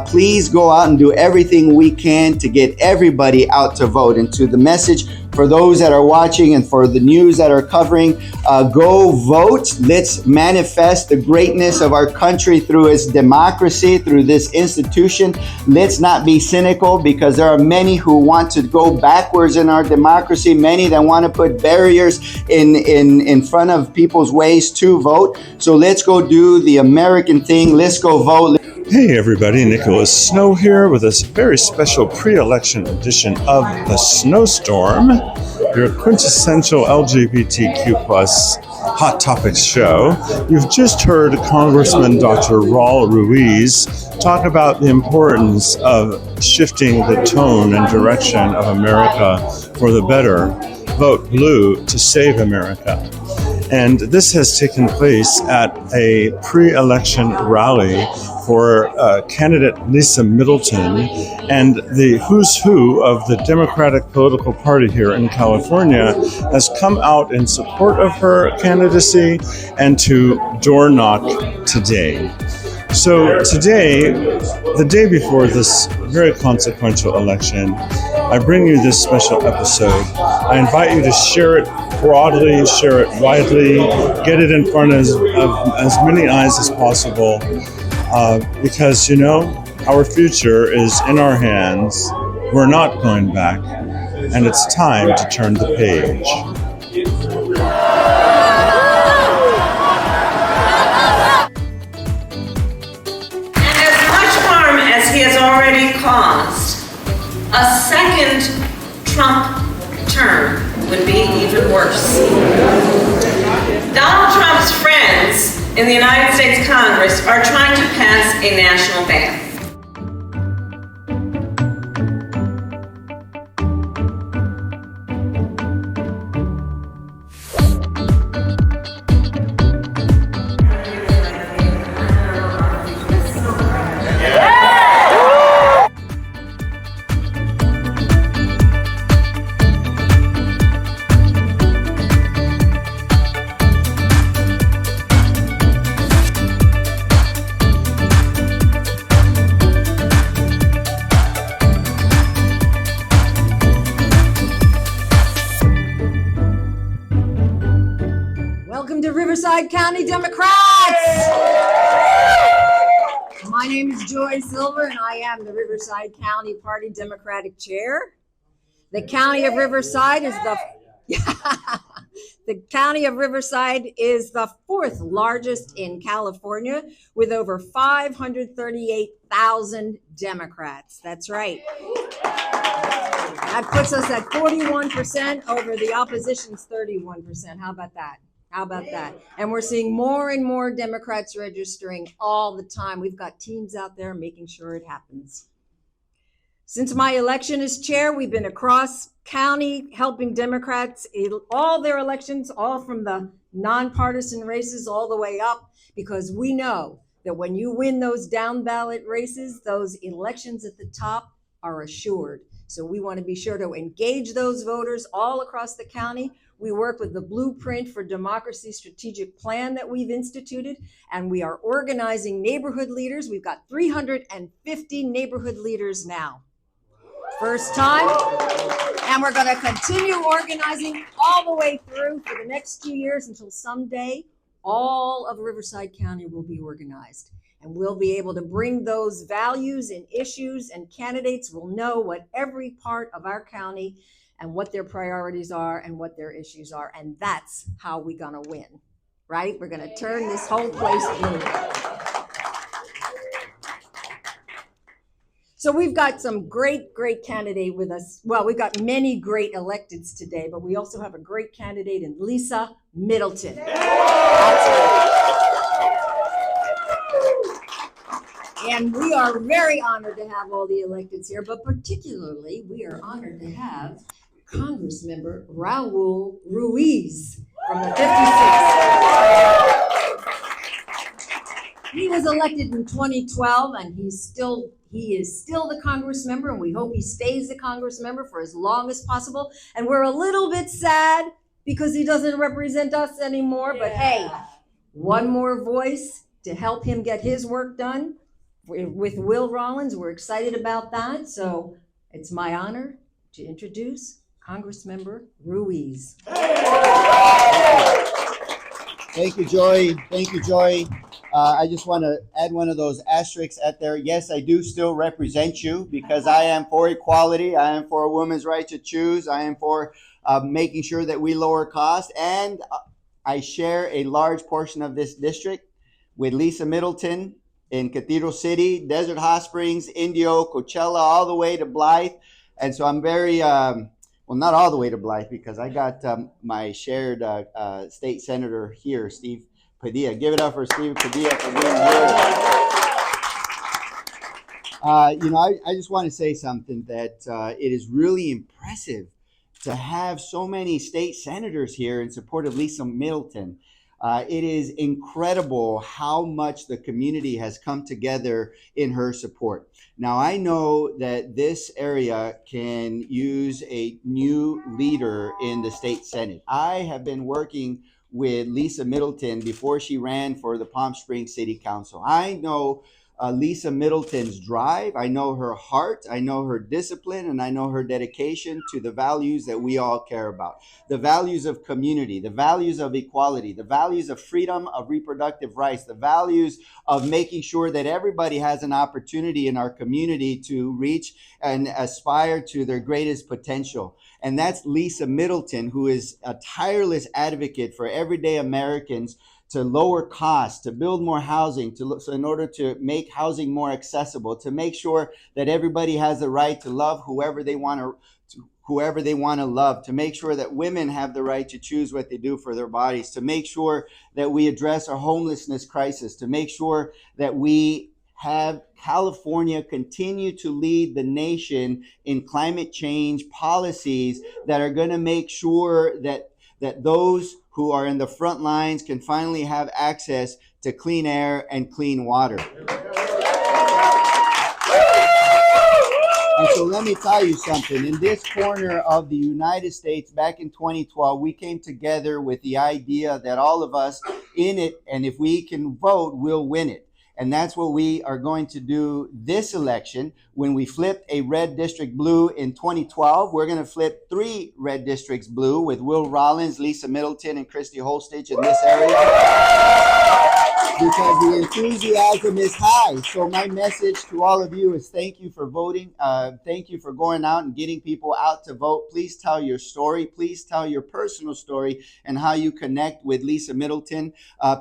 Please go out and do everything we can to get everybody out to vote. And to the message for those that are watching and for the news that are covering, go vote. Let's manifest the greatness of our country through its democracy, through this institution. Let's not be cynical, because there are many who want to go backwards in our democracy, many that want to put barriers in front of people's ways to vote. So let's go do the American thing. Let's go vote. Hey everybody, Nicholas Snow here with a very special pre-election edition of The Snowstorm, your quintessential LGBTQ plus Hot Topics show. You've just heard Congressman Dr. Raul Ruiz talk about the importance of shifting the tone and direction of America for the better. Vote blue to save America. And this has taken place at a pre-election rally for candidate Lisa Middleton, and the who's who of the Democratic political party here in California has come out in support of her candidacy and to door knock today. So today, the day before this very consequential election, I bring you this special episode. I invite you to share it broadly, share it widely, get it in front of as many eyes as possible, because, you know, our future is in our hands. We're not going back, and it's time to turn the page. As much harm as he has already caused, a second Trump term would be even worse. Donald Trump's friends in the United States Congress are trying to pass a national ban. Riverside County Democrats! My name is Joy Silver, and I am the Riverside County Party Democratic Chair. The County of Riverside is the County of Riverside is the fourth largest in California, with over 538,000 Democrats. That's right. That puts us at 41% over the opposition's 31%. How about that? How about that? And we're seeing more and more Democrats registering all the time. We've got teams out there making sure it happens. Since my election as chair, we've been across county helping Democrats in all their elections, all from the nonpartisan races all the way up, because we know that when you win those down ballot races, those elections at the top are assured. So we want to be sure to engage those voters all across the county. We work with the Blueprint for Democracy strategic plan that we've instituted, and we are organizing neighborhood leaders. We've got 350 neighborhood leaders now. First time, and we're going to continue organizing all the way through for the next 2 years until someday all of Riverside County will be organized. And we'll be able to bring those values and issues, and candidates will know what every part of our county and what their priorities are and what their issues are. And that's how we're gonna win, right? We're gonna turn this whole place blue. So we've got some great candidate with us. Well, we've got many great electeds today, but we also have a great candidate in Lisa Middleton. That's right. And we are very honored to have all the electeds here, but particularly we are honored to have Congressman Raul Ruiz from the 56th. He was elected in 2012, and he is still the Congress member, and we hope he stays the Congress member for as long as possible. And we're a little bit sad because he doesn't represent us anymore, but hey, one more voice to help him get his work done with Will Rollins. We're excited about that. So it's my honor to introduce Congressmember Ruiz. Thank you, Joy. Thank you, Joy. I just want to add one of those asterisks at there. Yes, I do still represent you because I am for equality. I am for a woman's right to choose. I am for making sure that we lower costs. And I share a large portion of this district with Lisa Middleton in Cathedral City, Desert Hot Springs, Indio, Coachella, all the way to Blythe. And so I'm very, well, not all the way to Blythe because I got my shared state senator here, Steve Padilla. Give it up for Steve Padilla for being here. I just want to say something that it is really impressive to have so many state senators here in support of Lisa Middleton. It is incredible how much the community has come together in her support. Now, I know that this area can use a new leader in the state Senate. I have been working with Lisa Middleton before she ran for the Palm Springs City Council. I know Lisa Middleton's drive. I know her heart. I know her discipline, and I know her dedication to the values that we all care about. The values of community, the values of equality, the values of freedom of reproductive rights, the values of making sure that everybody has an opportunity in our community to reach and aspire to their greatest potential. And that's Lisa Middleton, who is a tireless advocate for everyday Americans to lower costs, to build more housing, so in order to make housing more accessible, to make sure that everybody has the right to love whoever they want to love, to make sure that women have the right to choose what they do for their bodies, to make sure that we address our homelessness crisis, to make sure that we have California continue to lead the nation in climate change policies that are going to make sure that those who are in the front lines can finally have access to clean air and clean water. And so let me tell you something. In this corner of the United States, back in 2012, we came together with the idea that all of us in it, and if we can vote, we'll win it. And that's what we are going to do this election. When we flipped a red district blue in 2012, we're going to flip 3 red districts blue with Will Rollins, Lisa Middleton, and Christy Holstich in this area. Because the enthusiasm is high. So my message to all of you is thank you for voting. Thank you for going out and getting people out to vote. Please tell your story. Please tell your personal story and how you connect with Lisa Middleton.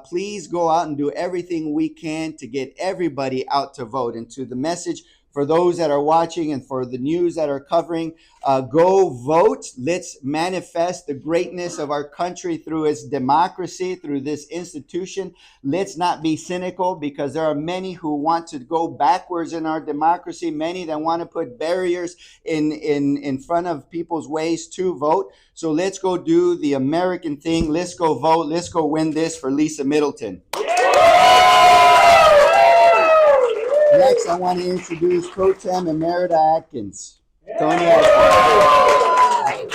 Please go out and do everything we can to get everybody out to vote. And to the message for those that are watching and for the news that are covering, go vote. Let's manifest the greatness of our country through its democracy, through this institution. Let's not be cynical because there are many who want to go backwards in our democracy, many that want to put barriers in front of people's ways to vote. So let's go do the American thing. Let's go vote. Let's go win this for Lisa Middleton. Next, I want to introduce Pro Tem Emerita Atkins. Tony Atkins.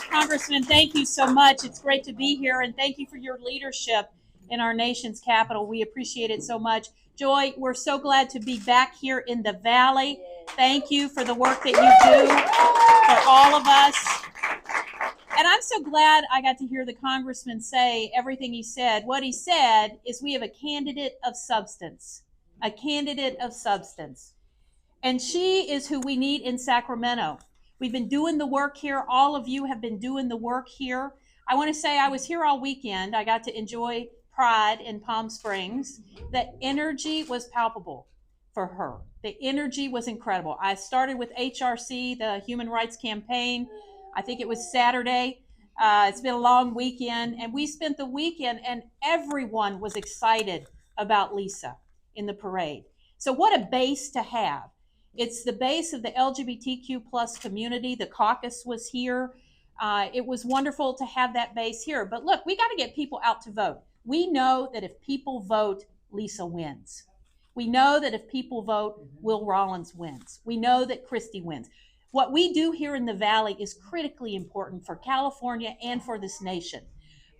Congressman, thank you so much. It's great to be here, and thank you for your leadership in our nation's capital. We appreciate it so much. Joy, we're so glad to be back here in the Valley. Thank you for the work that you do for all of us. And I'm so glad I got to hear the Congressman say everything he said. What he said is we have a candidate of substance. A candidate of substance. And she is who we need in Sacramento. We've been doing the work here. All of you have been doing the work here. I want to say I was here all weekend. I got to enjoy Pride in Palm Springs. The energy was palpable for her. The energy was incredible. I started with HRC, the Human Rights Campaign. I think it was Saturday. It's been a long weekend. And we spent the weekend and everyone was excited about Lisa in the parade. So what a base to have. It's the base of the LGBTQ plus community. The caucus was here. It was wonderful to have that base here. But look, we got to get people out to vote. We know that if people vote, Lisa wins. We know that if people vote, Will Rollins wins. We know that Christy wins. What we do here in the Valley is critically important for California and for this nation.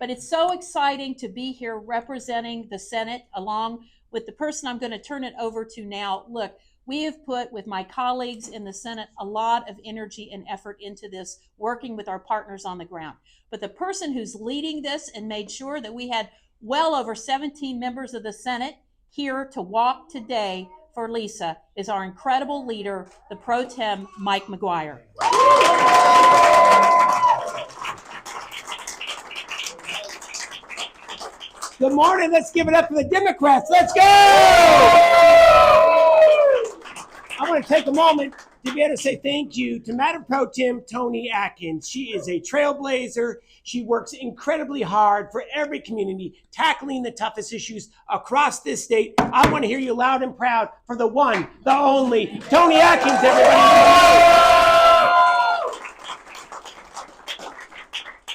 But it's so exciting to be here representing the Senate along with the person I'm going to turn it over to now. Look, we have put, with my colleagues in the Senate, a lot of energy and effort into this, working with our partners on the ground. But the person who's leading this and made sure that we had well over 17 members of the Senate here to walk today for Lisa is our incredible leader, the pro tem Mike McGuire. Good morning. Let's give it up for the Democrats. Let's go! I want to take a moment to be able to say thank you to Madam Pro Tem Toni Atkins. She is a trailblazer. She works incredibly hard for every community, tackling the toughest issues across this state. I want to hear you loud and proud for the one, the only, Toni Atkins, everybody.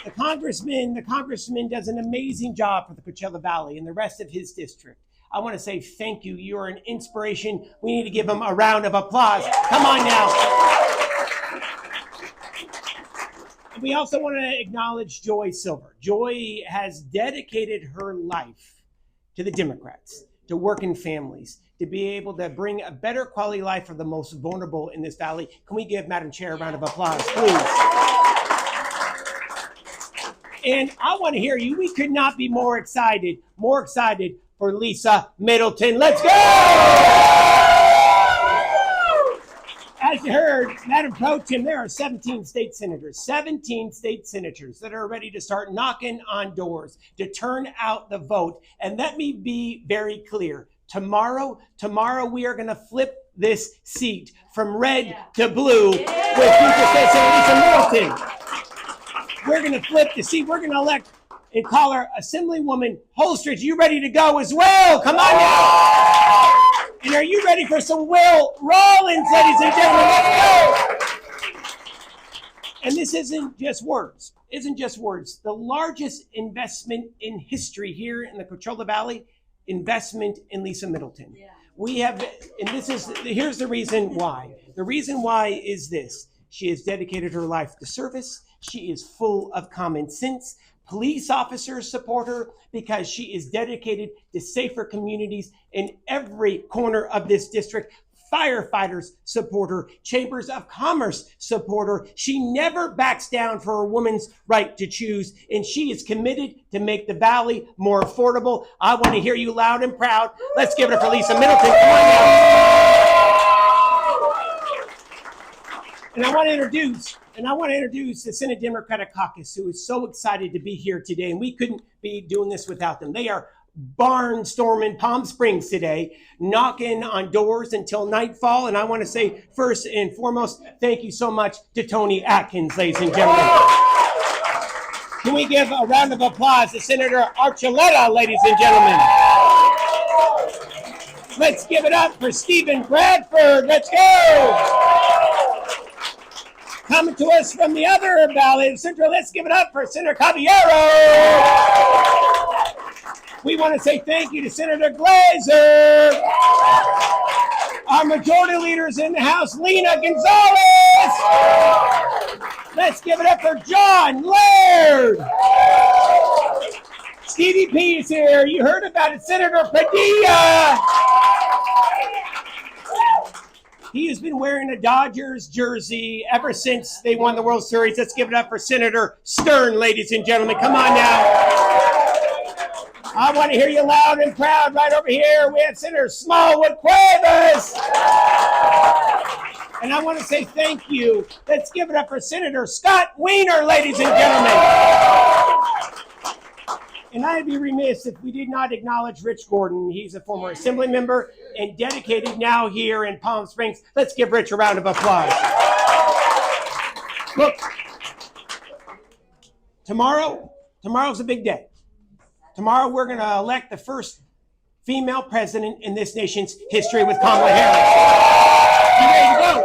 The congressman does an amazing job for the Coachella Valley and the rest of his district. I want to say thank you. You are an inspiration. We need to give him a round of applause. Come on now. We also want to acknowledge Joy Silver. Joy has dedicated her life to the Democrats, to working families, to be able to bring a better quality life for the most vulnerable in this valley. Can we give Madam Chair a round of applause, please? And I want to hear you. We could not be more excited for Lisa Middleton. Let's go! As you heard, Madam Pro Tem, there are 17 state senators that are ready to start knocking on doors to turn out the vote. And let me be very clear. Tomorrow we are going to flip this seat from red to blue with future State Senator Lisa Middleton. We're going to flip the seat. We're going to elect and call her Assemblywoman Holstridge. You ready to go as well? Come on now. And are you ready for some Will Rawlins, ladies and gentlemen? Let's go. And this isn't just words. The largest investment in history here in the Coachella Valley, investment in Lisa Middleton. Yeah. We have, and here's the reason why. The reason why is this. She has dedicated her life to service. She is full of common sense. Police officers support her because she is dedicated to safer communities in every corner of this district. Firefighters support her. Chambers of Commerce support her. She never backs down for a woman's right to choose, and she is committed to make the valley more affordable. I want to hear you loud and proud. Let's give it up for Lisa Middleton. Come on now. And I want to introduce the Senate Democratic Caucus, who is so excited to be here today, and we couldn't be doing this without them. They are barnstorming Palm Springs today, knocking on doors until nightfall. And I want to say first and foremost, thank you so much to Toni Atkins, ladies and gentlemen. Can we give a round of applause to Senator Archuleta, ladies and gentlemen? Let's give it up for Stephen Bradford. Let's go. Coming to us from the other valley of Central, let's give it up for Senator Caballero. We want to say thank you to Senator Glazer. Our majority leaders in the House, Lena Gonzalez. Let's give it up for John Laird. Stevie P is here. You heard about it, Senator Padilla. He has been wearing a Dodgers jersey ever since they won the World Series. Let's give it up for Senator Stern, ladies and gentlemen. Come on now. I want to hear you loud and proud right over here. We have Senator Smallwood Cuevas. And I want to say thank you. Let's give it up for Senator Scott Wiener, ladies and gentlemen. And I'd be remiss if we did not acknowledge Rich Gordon. He's a former assembly member and dedicated now here in Palm Springs. Let's give Rich a round of applause. Look, tomorrow's a big day. Tomorrow we're going to elect the first female president in this nation's history with Kamala Harris. You ready to go?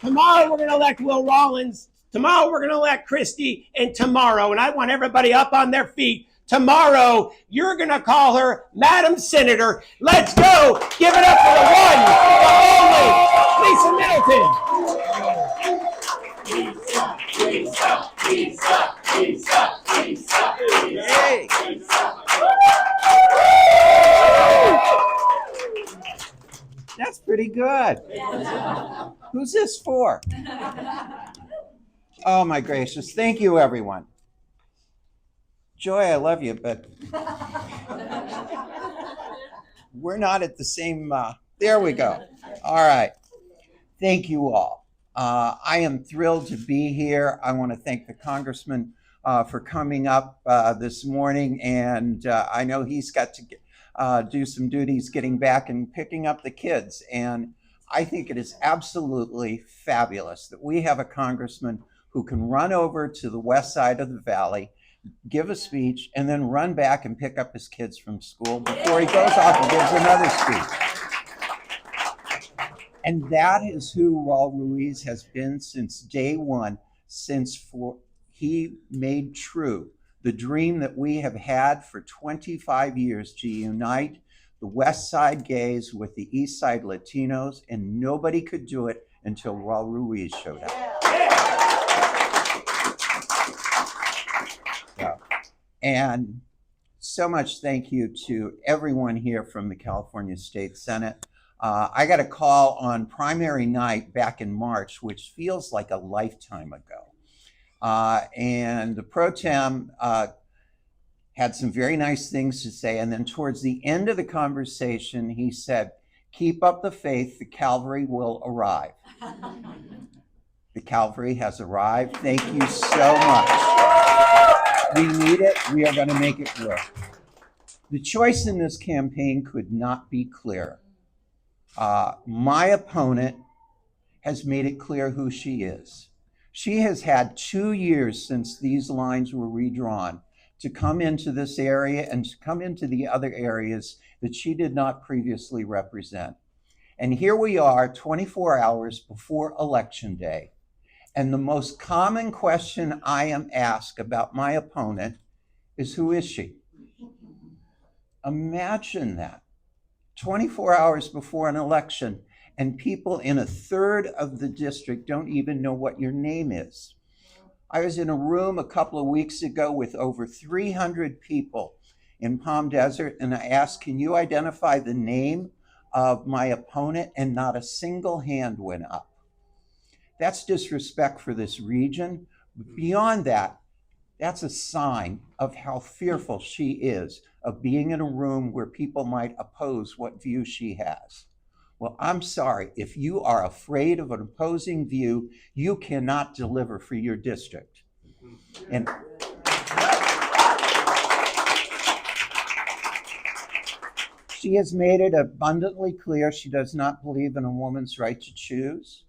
Tomorrow we're going to elect Will Rawlins. Tomorrow we're going to elect Christie, and tomorrow, and I want everybody up on their feet, tomorrow you're going to call her Madam Senator. Let's go. Give it up for the one, the only, Lisa Middleton. Lisa. Hey. That's pretty good. Who's this for? Oh my gracious. Thank you, everyone. Joy, I love you, but we're not at the same, there we go. All right. Thank you all. I am thrilled to be here. I want to thank the Congressman for coming up this morning, and I know he's got to do some duties getting back and picking up the kids. And I think it is absolutely fabulous that we have a congressman who can run over to the west side of the valley, give a speech, and then run back and pick up his kids from school before he goes off and gives another speech. And that is who Raul Ruiz has been since day one, since he made true the dream that we have had for 25 years to unite the West Side gays with the East Side Latinos, and nobody could do it until Raul Ruiz showed up. And so much thank you to everyone here from the California State Senate. I got a call on primary night back in March, which feels like a lifetime ago. And the pro tem had some very nice things to say. And then towards the end of the conversation, he said, "Keep up the faith, the cavalry will arrive." The cavalry has arrived. Thank you so much. We need it. We are going to make it work. The choice in this campaign could not be clearer. My opponent has made it clear who she is. She has had 2 years since these lines were redrawn to come into this area and to come into the other areas that she did not previously represent. And here we are 24 hours before Election Day. And the most common question I am asked about my opponent is, who is she? Imagine that. 24 hours before an election, and people in a third of the district don't even know what your name is. I was in a room a couple of weeks ago with over 300 people in Palm Desert, and I asked, "Can you identify the name of my opponent?" And not a single hand went up. That's disrespect for this region. Beyond that, that's a sign of how fearful she is of being in a room where people might oppose what view she has. Well, I'm sorry, if you are afraid of an opposing view, you cannot deliver for your district. And she has made it abundantly clear she does not believe in a woman's right to choose.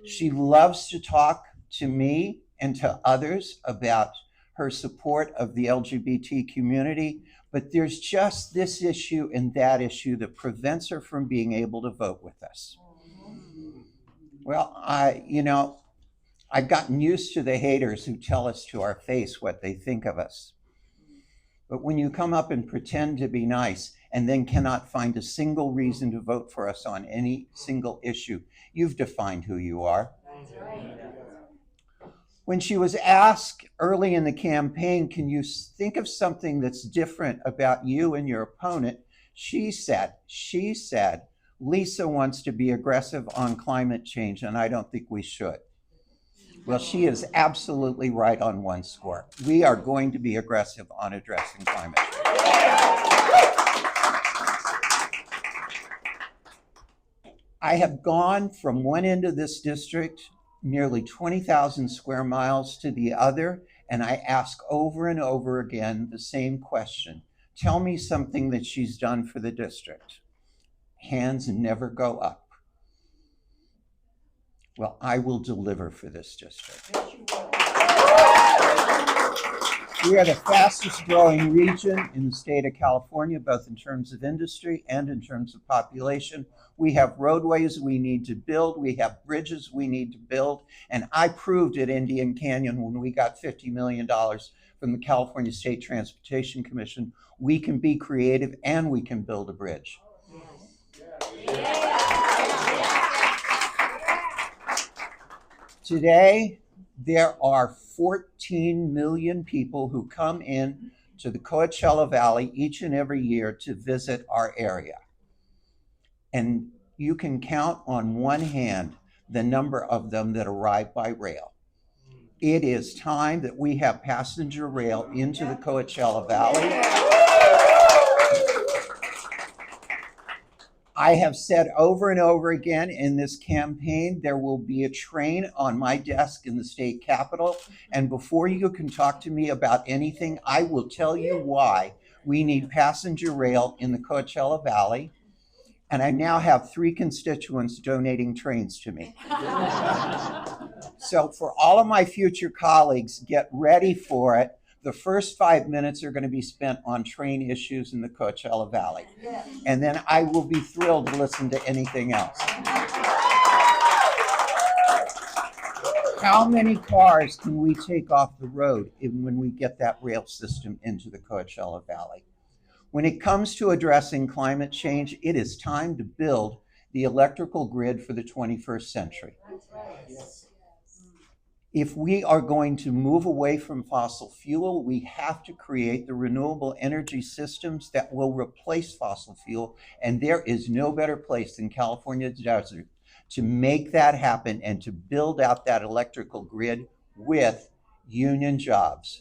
She loves to talk to me and to others about her support of the LGBT community, but there's just this issue and that issue that prevents her from being able to vote with us. Well, I've gotten used to the haters who tell us to our face what they think of us. But when you come up and pretend to be nice and then cannot find a single reason to vote for us on any single issue, you've defined who you are. That's right. When she was asked early in the campaign, "Can you think of something that's different about you and your opponent?" She said, "Lisa wants to be aggressive on climate change, and I don't think we should." Well, she is absolutely right on one score. We are going to be aggressive on addressing climate change. I have gone from one end of this district, nearly 20,000 square miles, to the other, and I ask over and over again the same question. Tell me something that she's done for the district. Hands never go up. Well, I will deliver for this district. We are the fastest growing region in the state of California, both in terms of industry and in terms of population. We have roadways we need to build. We have bridges we need to build. And I proved at Indian Canyon, when we got $50 million from the California State Transportation Commission, we can be creative and we can build a bridge. Today, there are 14 million people who come in to the Coachella Valley each and every year to visit our area. And you can count on one hand the number of them that arrive by rail. It is time that we have passenger rail into the Coachella Valley. I have said over and over again in this campaign, there will be a train on my desk in the state capitol. And before you can talk to me about anything, I will tell you why we need passenger rail in the Coachella Valley. And I now have 3 constituents donating trains to me. So for all of my future colleagues, get ready for it. The first 5 minutes are going to be spent on train issues in the Coachella Valley. And then I will be thrilled to listen to anything else. How many cars can we take off the road when we get that rail system into the Coachella Valley? When it comes to addressing climate change, it is time to build the electrical grid for the 21st century. If we are going to move away from fossil fuel, we have to create the renewable energy systems that will replace fossil fuel. And there is no better place than California's desert to make that happen and to build out that electrical grid with union jobs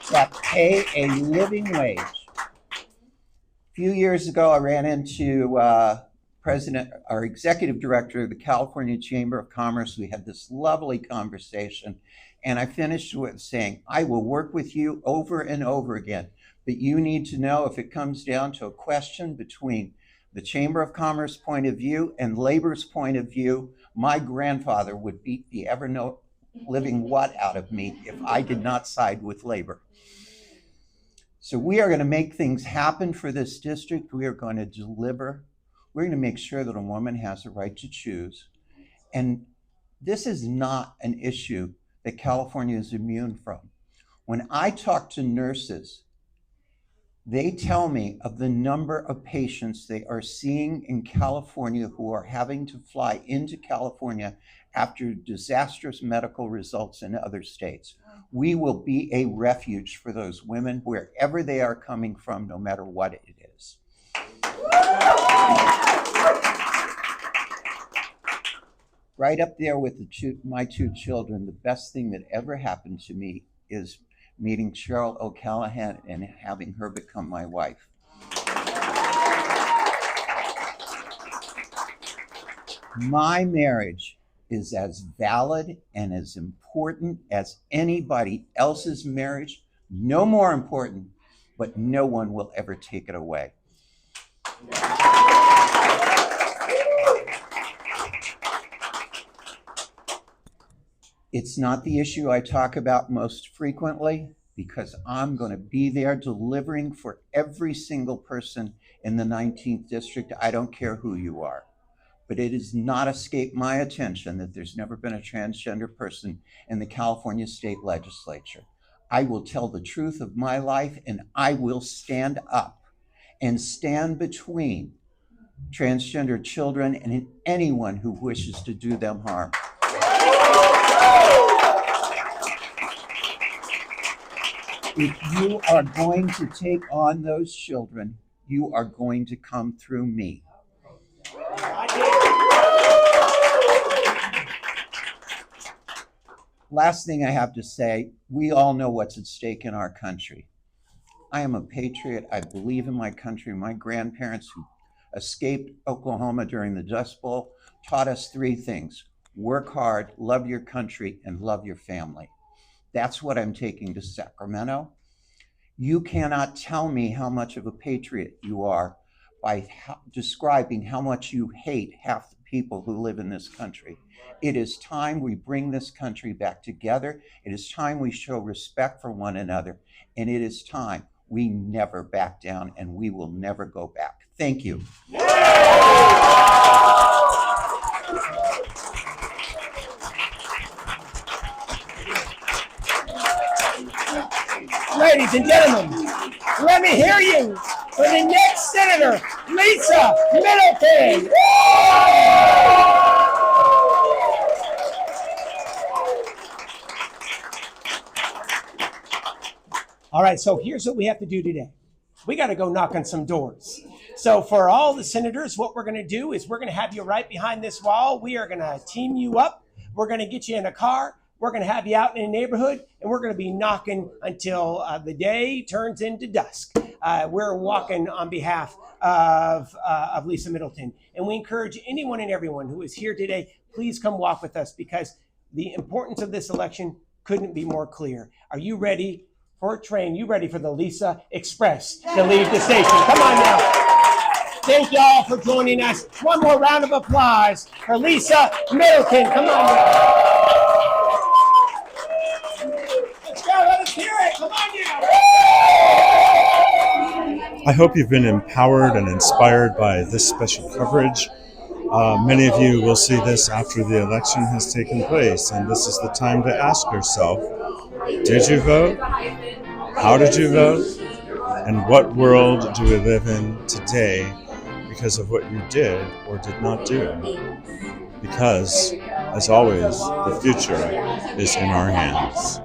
that pay a living wage. A few years ago, I ran into our executive director of the California Chamber of Commerce. We had this lovely conversation, and I finished with saying, I will work with you over and over again, but you need to know if it comes down to a question between the Chamber of Commerce point of view and labor's point of view, my grandfather would beat the ever-living what out of me if I did not side with labor. So we are going to make things happen for this district. We are going to deliver. We're going to make sure that a woman has the right to choose. And this is not an issue that California is immune from. When I talk to nurses, they tell me of the number of patients they are seeing in California who are having to fly into California after disastrous medical results in other states. We will be a refuge for those women wherever they are coming from, no matter what it is. Right up there with my 2 children, the best thing that ever happened to me is meeting Cheryl O'Callahan and having her become my wife. My marriage is as valid and as important as anybody else's marriage, no more important, but no one will ever take it away. It's not the issue I talk about most frequently because I'm going to be there delivering for every single person in the 19th district. I don't care who you are. But it has not escaped my attention that there's never been a transgender person in the California state legislature. I will tell the truth of my life, and I will stand up and stand between transgender children and anyone who wishes to do them harm. If you are going to take on those children, you are going to come through me. Last thing I have to say, we all know what's at stake in our country. I am a patriot. I believe in my country. My grandparents who escaped Oklahoma during the Dust Bowl taught us 3 things: work hard, love your country, and love your family. That's what I'm taking to Sacramento. You cannot tell me how much of a patriot you are by describing how much you hate half the people who live in this country. It is time we bring this country back together. It is time we show respect for one another. And it is time we never back down, and we will never go back. Thank you. Ladies and gentlemen, let me hear you for the next Senator, Lisa Middleton. All right, so here's what we have to do today. We got to go knock on some doors. So for all the senators, what we're going to do is we're going to have you right behind this wall. We are going to team you up. We're going to get you in a car. We're going to have you out in a neighborhood, and we're going to be knocking until the day turns into dusk. We're walking on behalf of Lisa Middleton. And we encourage anyone and everyone who is here today, please come walk with us, because the importance of this election couldn't be more clear. Are you ready for a train? You ready for the Lisa Express to leave the station? Come on now. Thank y'all for joining us. One more round of applause for Lisa Middleton. Come on now. Let's go. Let us hear it. Come on now. I hope you've been empowered and inspired by this special coverage. Many of you will see this after the election has taken place, and this is the time to ask yourself, did you vote? How did you vote? And what world do we live in today because of what you did or did not do? Because, as always, the future is in our hands.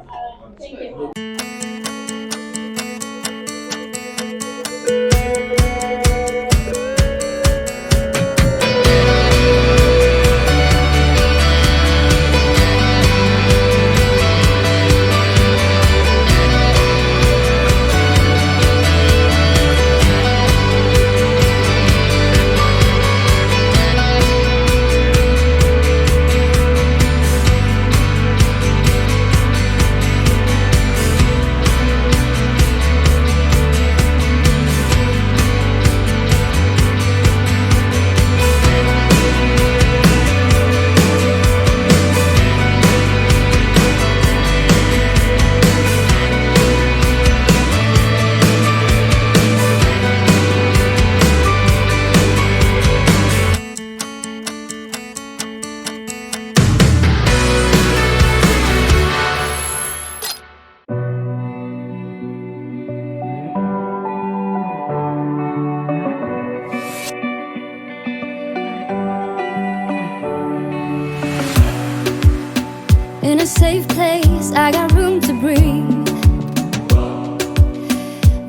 In a safe place, I got room to breathe.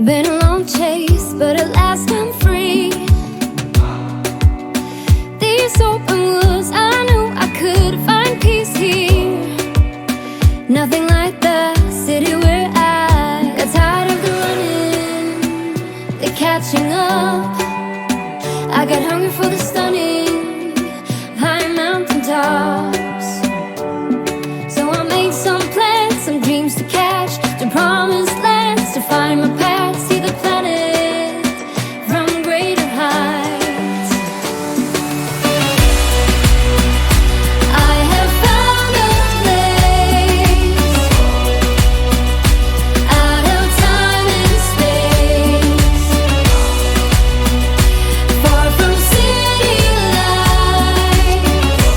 Been a long chase, but at last I'm free. These open woods, I knew I could find peace here. Nothing like the city where I got tired of the running, the catching up. I got hungry for the stunning high mountain tops. Some plans, some dreams to catch, to promised lands, to find my path, see the planet from greater heights. I have found a place out of time and space, far from city lights,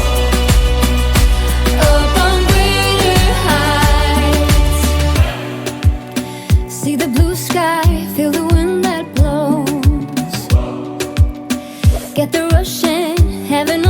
up on see the blue sky, feel the wind that blows. Get the rush in, heaven